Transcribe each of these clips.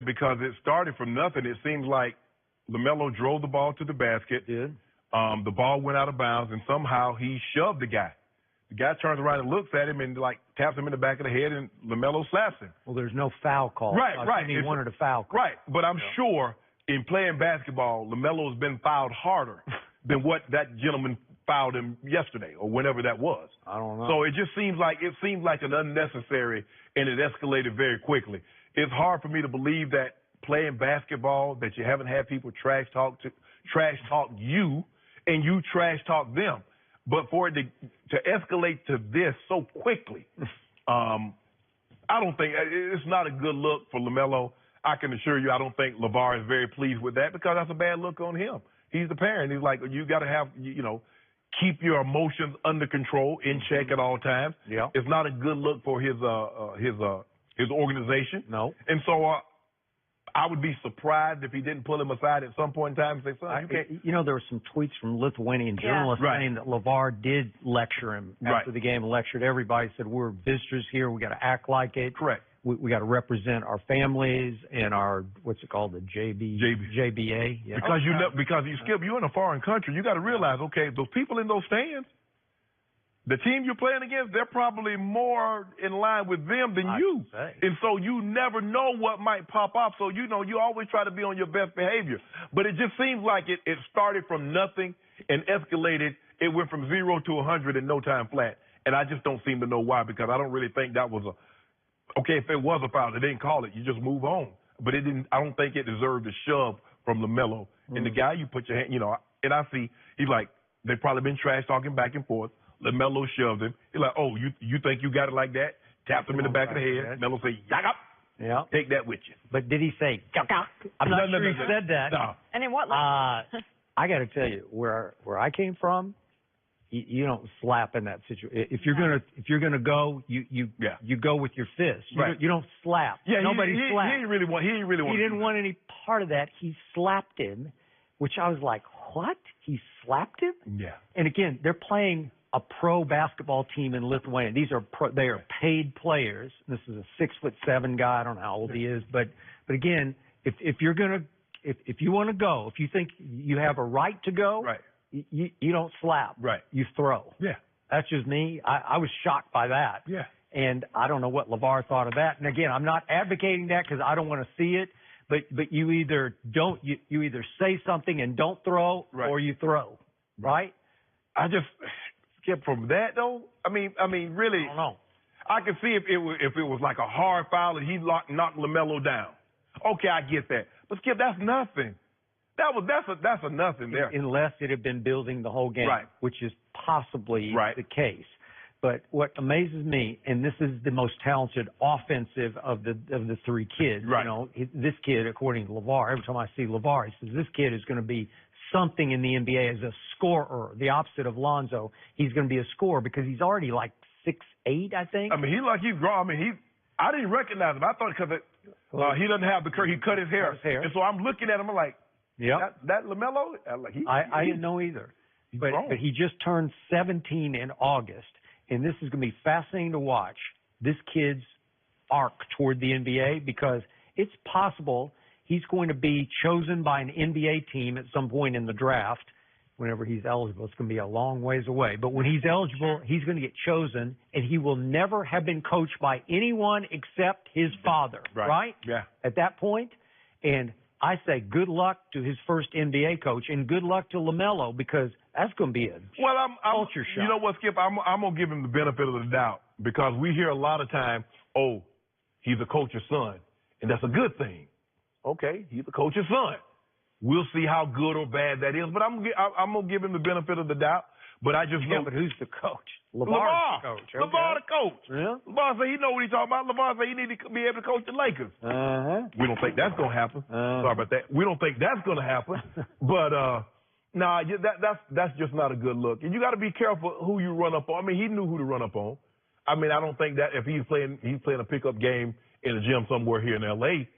because it started from nothing. It seems like Lamelo drove the ball to the basket. Did. The ball went out of bounds, and somehow he shoved the guy. The guy turns around and looks at him and, like, taps him in the back of the head, and Lamelo slaps him. Well, there's no foul call. Right. He wanted a foul call. Right, but I'm sure in playing basketball, LaMelo's been fouled harder than what that gentleman fouled him yesterday or whenever that was. I don't know. So it just seems like an unnecessary, and it escalated very quickly. It's hard for me to believe that playing basketball, that you haven't had people trash talk you, and you trash talk them. But for it to escalate to this so quickly, I don't think it's not a good look for LaMelo. I can assure you, I don't think LeVar is very pleased with that, because that's a bad look on him. He's the parent. He's like, you got to have, keep your emotions under control, in check at all times. Yeah. It's not a good look for his organization. No. And so I would be surprised if he didn't pull him aside at some point in time and say, son, you can't. There were some tweets from Lithuanian journalists saying that LeVar did lecture him after the game, lectured everybody, said, we're visitors here, we got to act like it. Correct. We got to represent our families and our, what's it called, the JBA. Yeah. Because you Skip, you're in a foreign country, you got to realize, okay, those people in those stands, the team you're playing against, they're probably more in line with them than you. And so you never know what might pop up. So, you always try to be on your best behavior. But it just seems like it started from nothing and escalated. It went from 0 to 100 in no time flat. And I just don't seem to know why, because I don't really think that was okay, if it was a foul, they didn't call it. You just move on. But I don't think it deserved a shove from LaMelo. And the guy, you put your hand, and I see, he's like, they've probably been trash talking back and forth. LaMelo shoved him. He's like, oh, you think you got it like that? Tapped him in the back of the head. LaMelo said, yack up. Yeah. Take that with you. But did he say, yack up? I'm not sure he said that. No. And in what I got to tell you, where I came from, you don't slap in that situation. If you're gonna go, you go with your fist. You don't slap. Yeah, nobody slapped. He didn't want any part of that. He slapped him, which I was like, what? He slapped him? Yeah. And again, they're playing a pro basketball team in Lithuania. They are paid players. This is a 6'7" guy. I don't know how old he is, but again, if you want to go, if you think you have a right to go, you don't slap. Right. You throw. Yeah. That's just me. I was shocked by that. Yeah. And I don't know what LeVar thought of that. And again, I'm not advocating that because I don't want to see it. But you either say something and don't throw, or you throw. Right. I just Skip from that though. I mean, really. I don't know. I can see if it was like a hard foul and he knocked LaMelo down. Okay, I get that. But Skip, that's nothing. That's a nothing there. Unless it had been building the whole game, which is possibly the case. But what amazes me, and this is the most talented offensive of the three kids. This kid, according to LeVar, every time I see LeVar, he says this kid is going to be something in the NBA as a scorer. The opposite of Lonzo, he's going to be a scorer because he's already like 6'8", I think. I mean, he's grown. I mean, I didn't recognize him. I thought because he doesn't have the curl. He cut his hair. And so I'm looking at him. I'm like, that LaMelo? I didn't know either. But he just turned 17 in August, and this is going to be fascinating to watch, this kid's arc toward the NBA, because it's possible he's going to be chosen by an NBA team at some point in the draft whenever he's eligible. It's going to be a long ways away. But when he's eligible, he's going to get chosen, and he will never have been coached by anyone except his father, right? Yeah. At that point, and I say good luck to his first NBA coach, and good luck to LaMelo, because that's going to be a culture shock. You know what, Skip? I'm going to give him the benefit of the doubt, because we hear a lot of time, oh, he's a coach's son, and that's a good thing. Okay, he's a coach's son. We'll see how good or bad that is, but I'm going to give him the benefit of the doubt. But I just know. But who's the coach? LeVar. The coach. LeVar the coach. Yeah. LeVar said he know what he's talking about. LeVar said he need to be able to coach the Lakers. We don't think that's going to happen. Sorry about that. We don't think that's going to happen. But that's just not a good look. And you got to be careful who you run up on. I mean, he knew who to run up on. I mean, I don't think that if he's playing a pickup game in a gym somewhere here in L.A.,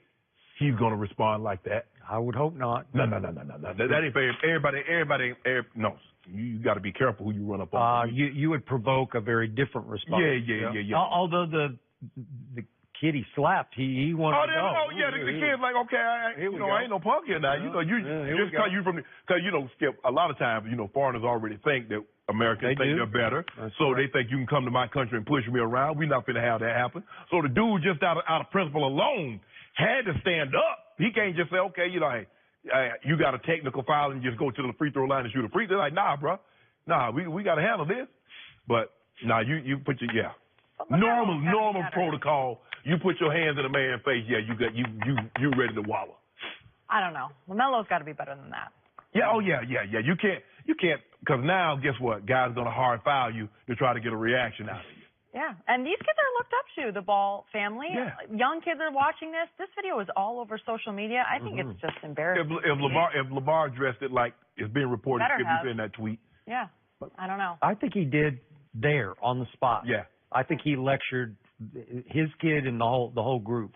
he's going to respond like that. I would hope not. No. That ain't fair. Everybody, no. You got to be careful who you run up on. You would provoke a very different response. Yeah. Although the kid he slapped. He wanted to go. The kid's like, okay, I ain't no punk here now. Just because you because Skip, a lot of times, foreigners already think that Americans think they're better, so they think you can come to my country and push me around. We're not going to have that happen. So the dude, just out of principle alone, had to stand up. He can't just say, okay, hey, you got a technical foul and just go to the free throw line and shoot a free throw. They're like, nah, bro. Nah, we got to handle this. But, you put your, normal protocol. You put your hands in a man's face, you ready to wallow. I don't know. LaMelo's got to be better than that. Yeah, You can't, because now, guess what? Guys are going to hard foul you to try to get a reaction out of you. Yeah, and these kids are looked up to, the Ball family. Yeah. Young kids are watching this. This video is all over social media. I think it's just embarrassing. If LeVar dressed it like it's being reported, in that tweet. Yeah, I don't know. I think he did there on the spot. Yeah. I think he lectured his kid and the whole group.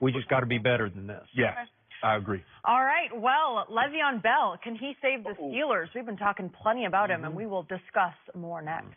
We just got to be better than this. Yeah, okay. I agree. All right. Well, Le'Veon Bell, can he save the Steelers? We've been talking plenty about him, and we will discuss more next.